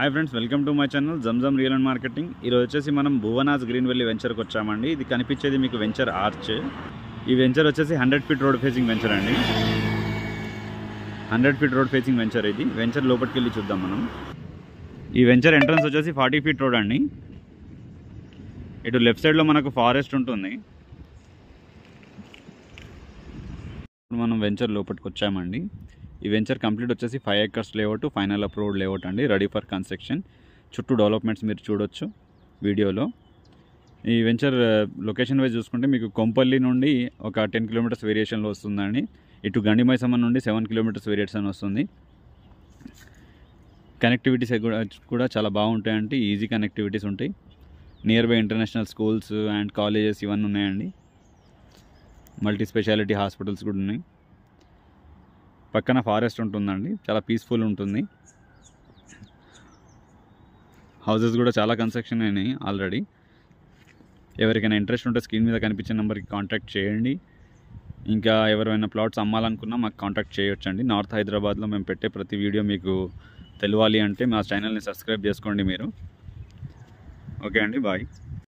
Hi friends, welcome to my channel Zamzam real and marketing. ఈరోజు వచ్చేసి మనం భువనాజ్ గ్రీన్ వెల్లీ వెంచర్కి వచ్చామండి. ఇది కనిపించేది మీకు వెంచర్ ఆర్చ్. ఈ వెంచర్ వచ్చేసి 100 ఫీట్ రోడ్ ఫేసింగ్ వెంచర్ అండి. 100 ఫీట్ రోడ్ ఫేసింగ్ వెంచర్. ఇది వెంచర్ లోపలికి వెళ్ళి చూద్దాం మనం. ఈ వెంచర్ ఎంట్రన్స్ వచ్చేసి 40 ఫీట్ రోడ్ అండి. ఇటు లెఫ్ట్ సైడ్లో మనకు ఫారెస్ట్ ఉంటుంది. ఇప్పుడు మనం వెంచర్ లోపలికి వచ్చామండి. ఈ వెంచర్ కంప్లీట్ వచ్చేసి 5 acres layout, final approved layout అండి, రెడీ ఫర్ కన్స్ట్రక్షన్. చుట్టూ డెవలప్మెంట్స్ మీరు చూడొచ్చు వీడియోలో. ఈ వెంచర్ లొకేషన్ వైజ్ చూసుకుంటే మీకు కొంపల్లి నుండి ఒక 10 కిలోమీటర్స్ వేరియేషన్లో వస్తుందండి. ఇటు గండిమైసమ్మ నుండి 7 కిలోమీటర్స్ వేరియేషన్ వస్తుంది. కనెక్టివిటీస్ కూడా చాలా బాగుంటాయండి. ఈజీ కనెక్టివిటీస్ ఉంటాయి. Near by international schools and colleges ఇవన్నీ ఉన్నాయండి. మల్టీ స్పెషాలిటీ హాస్పిటల్స్ కూడా ఉన్నాయి. పక్కన ఫారెస్ట్ ఉంటుందండి, చాలా పీస్ఫుల్ ఉంటుంది. హౌసెస్ కూడా చాలా కన్స్ట్రక్షన్ అయినాయి ఆల్రెడీ. ఎవరికైనా ఇంట్రెస్ట్ ఉంటే స్క్రీన్ మీద కనిపించే నెంబర్కి కాంటాక్ట్ చేయండి. ఇంకా ఎవరైనా ప్లాట్స్ అమ్మాలనుకున్నా మాకు కాంటాక్ట్ చేయొచ్చండి. నార్త్ హైదరాబాద్లో మేము పెట్టే ప్రతి వీడియో మీకు తెలియాలి అంటే మా ఛానల్ని సబ్స్క్రైబ్ చేసుకోండి మీరు. ఓకే అండి, బాయ్.